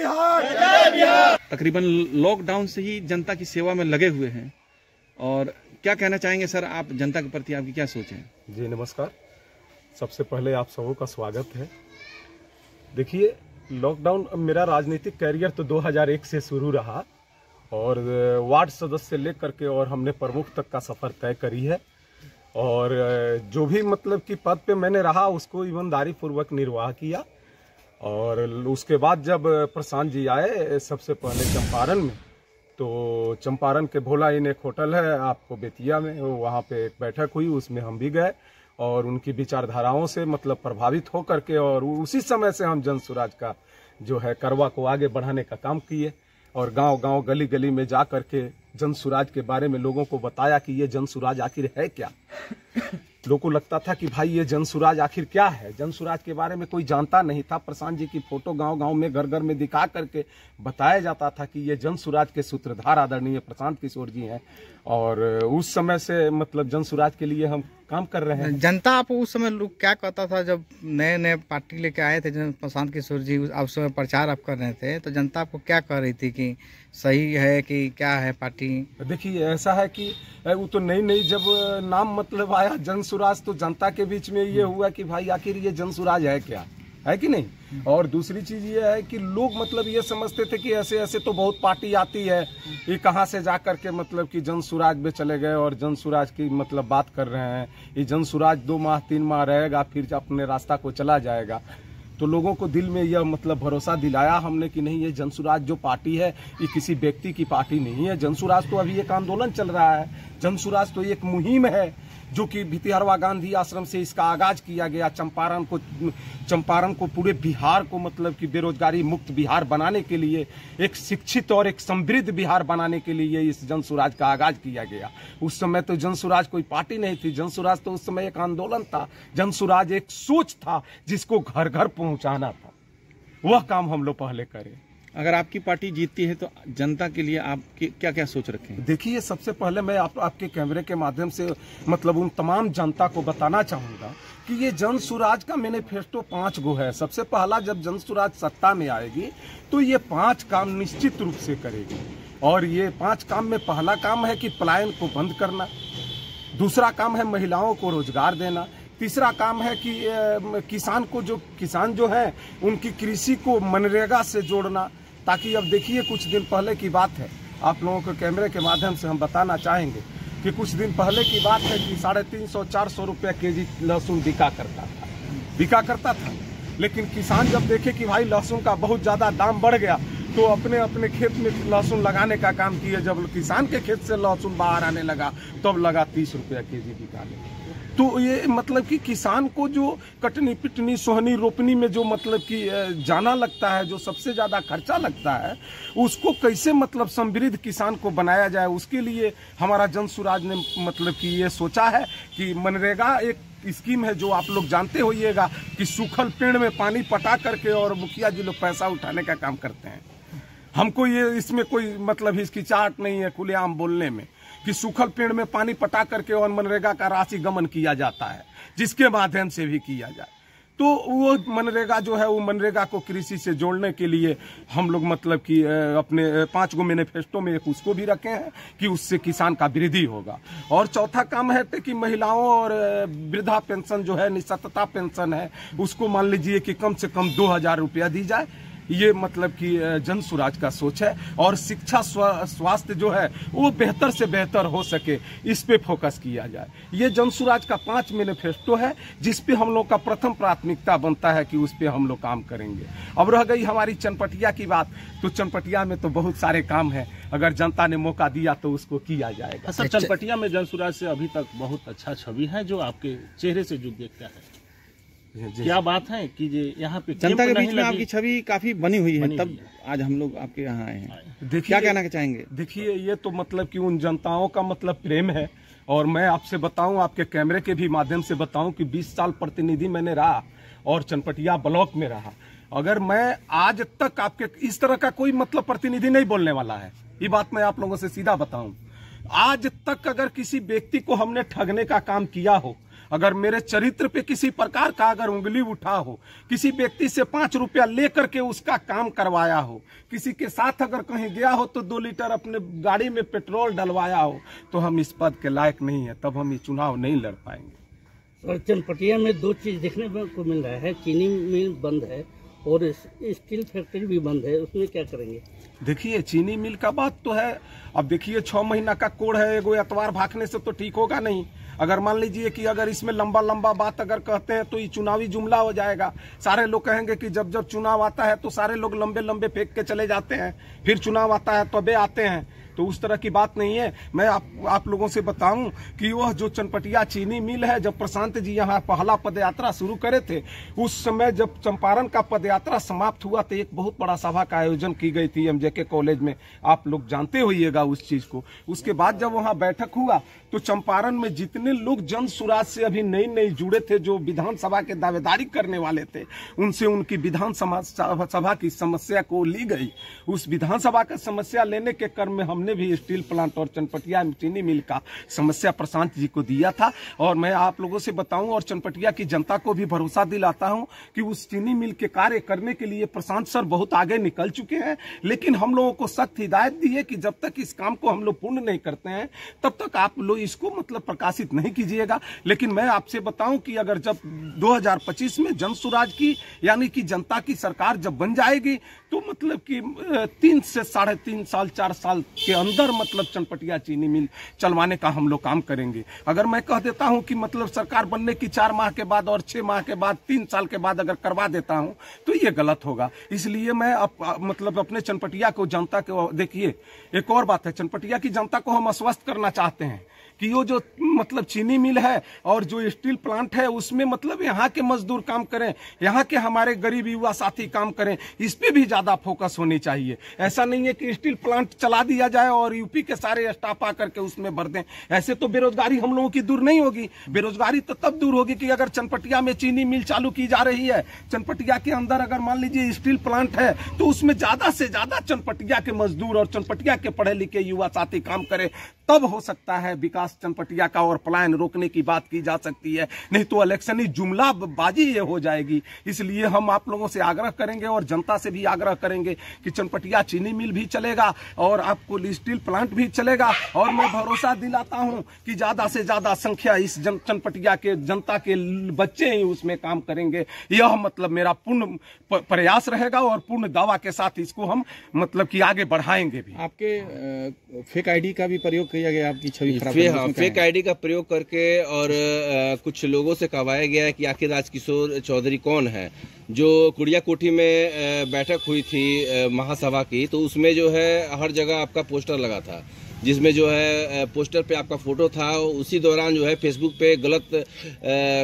बिहार। तकरीबन लॉकडाउन से ही जनता की सेवा में लगे हुए हैं, और क्या कहना चाहेंगे सर आप, जनता के प्रति आपकी क्या सोच है? जी नमस्कार, सबसे पहले आप सबों का स्वागत है। देखिए, लॉकडाउन, मेरा राजनीतिक कैरियर तो 2001 से शुरू रहा और वार्ड सदस्य से लेकर के और हमने प्रमुख तक का सफर तय करी है, और जो भी मतलब कि पद पे मैंने रहा उसको ईमानदारी पूर्वक निर्वाह किया। और उसके बाद जब प्रशांत जी आए सबसे पहले चंपारण में, तो चंपारण के भोला इन एक होटल है आपको बेतिया में, वहाँ पे एक बैठक हुई, उसमें हम भी गए और उनकी विचारधाराओं से मतलब प्रभावित हो करके, और उसी समय से हम जन स्वराज का जो है करवा को आगे बढ़ाने का काम किए और गांव-गांव गली-गली में जा करके जन स्वराज के बारे में लोगों को बताया कि ये जन स्वराज आखिर है क्या। लोगों को लगता था कि भाई ये जन स्वराज आखिर क्या है, जन स्वराज के बारे में कोई जानता नहीं था। प्रशांत जी की फोटो गांव-गांव में घर-घर में दिखा करके बताया जाता था कि ये जन स्वराज के सूत्रधार आदरणीय प्रशांत किशोर जी हैं, और उस समय से मतलब जन स्वराज के लिए हम काम कर रहे हैं। जनता आप उस समय लोग क्या कहता था जब नए नए पार्टी लेके आए थे, प्रशांत किशोर जी आप समय प्रचार आप कर रहे थे, तो जनता आपको क्या कह रही थी कि सही है कि क्या है पार्टी? देखिए, ऐसा है कि वो तो नई जब नाम मतलब आया जन स्वराज, तो जनता के बीच में ये हुआ कि भाई आखिर ये जन स्वराज है क्या, है कि नहीं। और दूसरी चीज ये है कि लोग मतलब ये समझते थे कि ऐसे ऐसे तो बहुत पार्टी आती है, ये कहाँ से जा करके मतलब कि जन स्वराज में चले गए और जन स्वराज की मतलब बात कर रहे हैं। ये जन स्वराज 2 माह 3 माह रहेगा फिर अपने रास्ता को चला जाएगा। तो लोगों को दिल में यह मतलब भरोसा दिलाया हमने कि नहीं, ये जन स्वराज जो पार्टी है ये किसी व्यक्ति की पार्टी नहीं है। जन स्वराज तो अभी एक आंदोलन चल रहा है, जन स्वराज तो एक मुहिम है जो कि भितिहरवा गांधी आश्रम से इसका आगाज किया गया। चंपारण को पूरे बिहार को मतलब कि बेरोजगारी मुक्त बिहार बनाने के लिए, एक शिक्षित और एक समृद्ध बिहार बनाने के लिए इस जन स्वराज का आगाज किया गया। उस समय तो जन स्वराज कोई पार्टी नहीं थी, जन स्वराज तो उस समय एक आंदोलन था। जन स्वराज एक सोच था जिसको घर घर पहुंचाना था, वह काम हम लोग पहले करें। अगर आपकी पार्टी जीतती है तो जनता के लिए आप क्या क्या सोच रखे हैं? देखिए, सबसे पहले मैं आपके कैमरे के माध्यम से मतलब उन तमाम जनता को बताना चाहूँगा कि ये जन स्वराज का मैनिफेस्टो 5 गो है। सबसे पहला, जब जन स्वराज सत्ता में आएगी तो ये 5 काम निश्चित रूप से करेगी, और ये 5 काम में पहला काम है कि पलायन को बंद करना, दूसरा काम है महिलाओं को रोजगार देना, तीसरा काम है कि किसान जो है उनकी कृषि को मनरेगा से जोड़ना। ताकि अब देखिए, कुछ दिन पहले की बात है, आप लोगों को कैमरे के माध्यम से हम बताना चाहेंगे कि कुछ दिन पहले की बात है कि 350-400 रुपये केजी लहसुन बिका करता था। लेकिन किसान जब देखे कि भाई लहसुन का बहुत ज़्यादा दाम बढ़ गया, तो अपने अपने खेत में लहसुन लगाने का काम किए। जब किसान के खेत से लहसुन बाहर आने लगा तब लगा 30 रुपये केजी बिकाने। तो ये मतलब कि किसान को जो कटनी पिटनी सोहनी रोपनी में जो मतलब कि जाना लगता है, जो सबसे ज़्यादा खर्चा लगता है, उसको कैसे मतलब समृद्ध किसान को बनाया जाए, उसके लिए हमारा जन स्वराज ने मतलब कि ये सोचा है कि मनरेगा एक स्कीम है जो आप लोग जानते होइएगा कि सूखल पेड़ में पानी पटा करके और मुखिया जी लोग पैसा उठाने का काम करते हैं। हमको ये इसमें कोई मतलब हिचकिचाहट नहीं है खुलेआम बोलने में कि सूखल पेड़ में पानी पटा करके और मनरेगा का राशि गमन किया जाता है, जिसके माध्यम से भी किया जाए। तो वो मनरेगा जो है, वो मनरेगा को कृषि से जोड़ने के लिए हम लोग मतलब कि अपने 5 गो मैनिफेस्टो में एक उसको भी रखे हैं कि उससे किसान का वृद्धि होगा। और चौथा काम है कि महिलाओं और वृद्धा पेंशन जो है, निःशक्तता पेंशन है, उसको मान लीजिए कि कम से कम 2000 रुपया दी जाए। ये मतलब कि जन स्वराज का सोच है। और शिक्षा स्वास्थ्य जो है वो बेहतर से बेहतर हो सके, इस पे फोकस किया जाए। ये जन स्वराज का 5 मैनिफेस्टो है जिस पे हम लोग का प्रथम प्राथमिकता बनता है कि उस पे हम लोग काम करेंगे। अब रह गई हमारी चनपटिया की बात, तो चनपटिया में तो बहुत सारे काम है, अगर जनता ने मौका दिया तो उसको किया जाएगा। सर, चनपटिया में जन स्वराज से अभी तक बहुत अच्छा छवि है जो आपके चेहरे से जो देखता है। क्या बात है कि यहाँ पे जनता के बीच में आपकी छवि काफी बनी हुई है, तब आज हम लोग आपके यहाँ आए हैं। क्या कहना चाहेंगे? देखिए, ये तो मतलब कि उन जनताओं का मतलब प्रेम है। और मैं आपसे बताऊं, आपके कैमरे के भी माध्यम से बताऊं कि 20 साल प्रतिनिधि मैंने रहा और चनपटिया ब्लॉक में रहा। अगर मैं आज तक आपके इस तरह का कोई मतलब प्रतिनिधि नहीं बोलने वाला है, ये बात मैं आप लोगों से सीधा बताऊं। आज तक अगर किसी व्यक्ति को हमने ठगने का काम किया हो अगर मेरे चरित्र पे किसी प्रकार का अगर उंगली उठा हो, किसी व्यक्ति से 5 रुपया लेकर के उसका काम करवाया हो, किसी के साथ अगर कहीं गया हो तो 2 लीटर अपने गाड़ी में पेट्रोल डलवाया हो, तो हम इस पद के लायक नहीं है, तब हम ये चुनाव नहीं लड़ पाएंगे। और चनपटिया में 2 चीज देखने को मिल रहा है, चीनी मिल बंद है और स्टील फैक्ट्री भी बंद है, उसमें क्या करेंगे? देखिए, चीनी मिल का बात तो है, अब देखिए 6 महीना का कोड है, एगो एतवार भागने से तो ठीक होगा नहीं। अगर मान लीजिए कि अगर इसमें लंबा लंबा बात अगर कहते हैं तो ये चुनावी जुमला हो जाएगा। सारे लोग कहेंगे कि जब जब चुनाव आता है तो सारे लोग लंबे लंबे फेंक के चले जाते हैं, फिर चुनाव आता है तबे आते हैं, तो उस तरह की बात नहीं है। मैं आप लोगों से बताऊं कि वह जो चनपटिया चीनी मिल है, जब प्रशांत जी यहाँ पहला पदयात्रा शुरू करे थे, उस समय जब चंपारण का पदयात्रा समाप्त हुआ तो एक बहुत बड़ा सभा का आयोजन की गई थी एमजेके कॉलेज में, आप लोग जानते होइएगा उस चीज को। उसके बाद जब वहाँ बैठक हुआ तो चंपारण में जितने लोग जन सुराज से अभी नई जुड़े थे, जो विधानसभा के दावेदारी करने वाले थे, उनसे उनकी विधानसभा की समस्या को ली गई। उस विधानसभा का समस्या लेने के क्रम में हमने भी स्टील प्लांट और चनपटिया चीनी मिल का समस्या प्रशांत जी को दिया था। और मैं आप लोगों से बताऊं और चनपटिया की जनता को भी भरोसा दिलाता हूं कि उस चीनी मिल के कार्य करने के लिए प्रशांत सर बहुत आगे निकल चुके हैं, लेकिन हम लोगों को सख्त हिदायत दी है कि जब तक इस काम को हम लोग पूर्ण नहीं करते हैं तब तक आप लोग इसको मतलब प्रकाशित नहीं कीजिएगा। लेकिन मैं आपसे बताऊं कि अगर जब 2025 में जन सुराज की यानी कि जनता की सरकार जब बन जाएगी तो मतलब कि 3 से 3.5 साल 4 साल के अंदर मतलब चनपटिया चीनी मिल चलवाने का हम लोग काम करेंगे। अगर मैं कह देता हूं कि मतलब सरकार बनने की 4 माह के बाद और 6 माह के बाद 3 साल के बाद अगर करवा देता हूं तो ये गलत होगा। इसलिए मैं मतलब अपने चनपटिया को जनता को, देखिए एक और बात है, चनपटिया की जनता को हम आश्वस्त करना चाहते हैं कि वो जो मतलब चीनी मिल है और जो स्टील प्लांट है उसमें मतलब यहाँ के मजदूर काम करें, यहाँ के हमारे गरीब युवा साथी काम करें, इस पे भी ज्यादा फोकस होनी चाहिए। ऐसा नहीं है कि स्टील प्लांट चला दिया जाए और यूपी के सारे स्टाफ आकर के उसमें भर दें, ऐसे तो बेरोजगारी हम लोगों की दूर नहीं होगी। बेरोजगारी तो तब दूर होगी कि अगर चनपटिया में चीनी मिल चालू की जा रही है, चनपटिया के अंदर अगर मान लीजिए स्टील प्लांट है तो उसमें ज्यादा से ज्यादा चनपटिया के मजदूर और चनपटिया के पढ़े लिखे युवा साथी काम करें, तब हो सकता है विकास चनपटिया का और पलायन रोकने की बात की जा सकती है। नहीं तो इलेक्शनी जुमला बाजी ये हो जाएगी। इसलिए हम आप लोगों से आग्रह करेंगे और जनता से भी आग्रह करेंगे कि चनपटिया चीनी मिल भी चलेगा और आपको स्टील प्लांट भी चलेगा। और मैं भरोसा दिलाता हूं कि ज्यादा से ज्यादा संख्या इस चनपटिया के जनता के बच्चे ही उसमें काम करेंगे। यह मतलब मेरा पूर्ण प्रयास रहेगा और पूर्ण दावा के साथ इसको हम मतलब कि आगे बढ़ाएंगे भी। आपके फेक आईडी का भी प्रयोग किया गया, आपकी छवि खराब फेक आईडी का प्रयोग करके और कुछ लोगों से कहवाया गया है कि आखिर राजकिशोर चौधरी कौन है। जो कुड़िया कोठी में बैठक हुई थी महासभा की, तो उसमें जो है हर जगह आपका पोस्टर लगा था, जिसमें जो है पोस्टर पे आपका फोटो था। उसी दौरान जो है फेसबुक पे गलत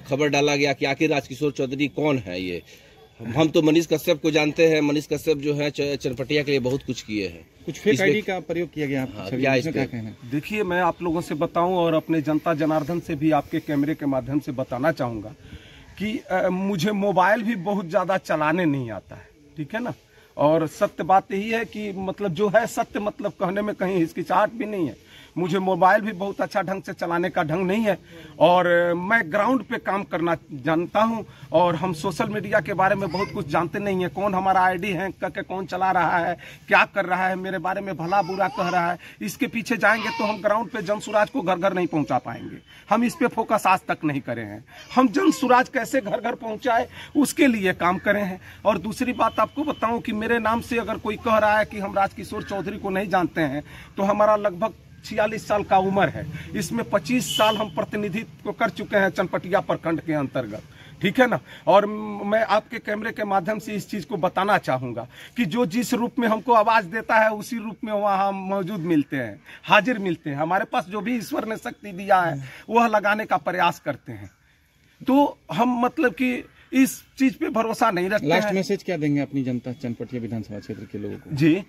खबर डाला गया कि आखिर राजकिशोर चौधरी कौन है। ये हम तो मनीष कश्यप को जानते हैं, मनीष कश्यप जो है चनपटिया के लिए बहुत कुछ किए हैं। कुछ फेक आईडी का प्रयोग किया गया। क्या इसमें कहना है? देखिए, मैं आप लोगों से बताऊं और अपने जनता जनार्दन से भी आपके कैमरे के माध्यम से बताना चाहूंगा कि मुझे मोबाइल भी बहुत ज्यादा चलाने नहीं आता है, ठीक है ना। और सत्य बात यही है कि मतलब जो है सत्य मतलब कहने में कहीं हिचकिचाहट भी नहीं है। मुझे मोबाइल भी बहुत अच्छा ढंग से चलाने का ढंग नहीं है और मैं ग्राउंड पे काम करना जानता हूं और हम सोशल मीडिया के बारे में बहुत कुछ जानते नहीं है। कौन हमारा आईडी है, कौन चला रहा है, क्या कर रहा है, मेरे बारे में भला बुरा कह रहा है, इसके पीछे जाएंगे तो हम ग्राउंड पे जन सुराज को घर घर नहीं पहुंचा पाएंगे। हम इस पे फोकस आज तक नहीं करे हैं। हम जन सुराज कैसे घर घर पहुंचाए उसके लिए काम करे हैं। और दूसरी बात आपको बताऊं कि मेरे नाम से अगर कोई कह रहा है कि हम राजकिशोर चौधरी को नहीं जानते हैं, तो हमारा लगभग 46 साल का उम्र है। इसमें 25 साल हम प्रतिनिधित्व कर चुके हैं चनपटिया प्रखंड के अंतर्गत, ठीक है ना। और मैं आपके कैमरे के माध्यम से इस चीज को बताना चाहूंगा कि जो जिस रूप में हमको आवाज देता है उसी रूप में वहां मौजूद मिलते हैं, हाजिर मिलते हैं। हमारे पास जो भी ईश्वर ने शक्ति दिया है वह लगाने का प्रयास करते हैं। तो हम मतलब कि इस चीज पे भरोसा नहीं रखते हैं। लास्ट मैसेज क्या देंगे अपनी जनता चनपटिया विधानसभा क्षेत्र के लोगों को? जी,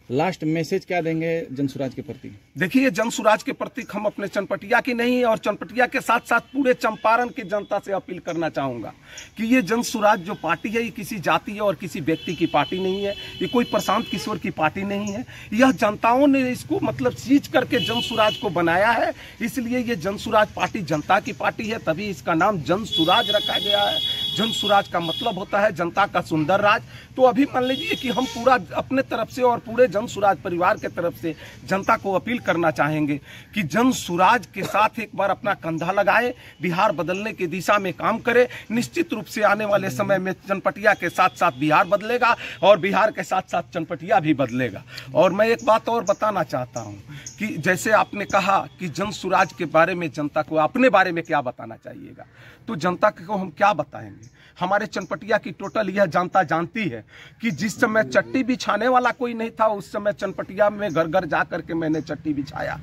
लास्ट मैसेज क्या देंगे जनसुराज के प्रति? देखिए, जनसुराज के प्रति हम अपने चनपटिया की नहीं और चनपटिया के साथ साथ पूरे चंपारण की जनता से अपील करना चाहूंगा कि ये जनसुराज जो पार्टी है, ये किसी जाति और किसी व्यक्ति की पार्टी नहीं है, ये कोई प्रशांत किशोर की पार्टी नहीं है। यह जनताओं ने इसको मतलब सींच करके जनसुराज को बनाया है, इसलिए ये जनसुराज पार्टी जनता की पार्टी है, तभी इसका नाम जनसुराज रखा गया है। जनसुराज का मतलब होता है जनता का सुंदर राज। तो अभी मान लीजिए कि हम पूरा अपने तरफ से और पूरे जनसुराज परिवार के तरफ से जनता को अपील करना चाहेंगे कि जनसुराज के साथ एक बार अपना कंधा लगाए, बिहार बदलने की दिशा में काम करे। निश्चित रूप से आने वाले समय में चनपटिया के साथ साथ बिहार बदलेगा और बिहार के साथ साथ चनपटिया भी बदलेगा। और मैं एक बात और बताना चाहता हूं कि जैसे आपने कहा कि जनसुराज के बारे में जनता को अपने बारे में क्या बताना चाहिएगा, तो जनता को हम क्या बताएंगे। हमारे चनपटिया की टोटल यह जनता जानती है कि जिस समय चट्टी बिछाने वाला कोई नहीं था, उस समय चनपटिया में घर घर जा करके मैंने चट्टी बिछाया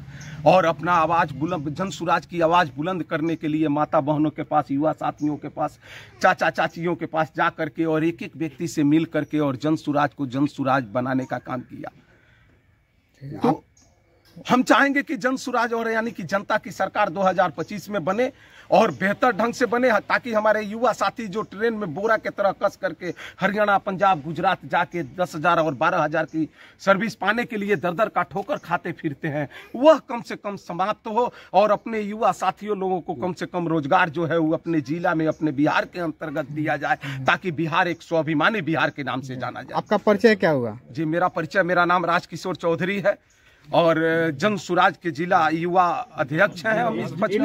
और अपना आवाज़ बुलंद, जनसुराज की आवाज़ बुलंद करने के लिए माता बहनों के पास, युवा साथियों के पास, चाचा चाचियों के पास जा करके और एक एक व्यक्ति से मिल करके और जनसुराज को जनसुराज बनाने का काम किया। तो हम चाहेंगे कि जनसुराज और यानी कि जनता की सरकार 2025 में बने और बेहतर ढंग से बने, ताकि हमारे युवा साथी जो ट्रेन में बोरा के तरह कस करके हरियाणा, पंजाब, गुजरात जाके 10,000 और 12,000 की सर्विस पाने के लिए दर दर का ठोकर खाते फिरते हैं, वह कम से कम समाप्त हो और अपने युवा साथियों लोगों को कम से कम रोजगार जो है वो अपने जिला में, अपने बिहार के अंतर्गत दिया जाए, ताकि बिहार एक स्वाभिमानी बिहार के नाम से जाना जाए। आपका परिचय क्या हुआ? जी, मेरा नाम राजकिशोर चौधरी है और जनसुराज के जिला युवा अध्यक्ष हैं हम इस 25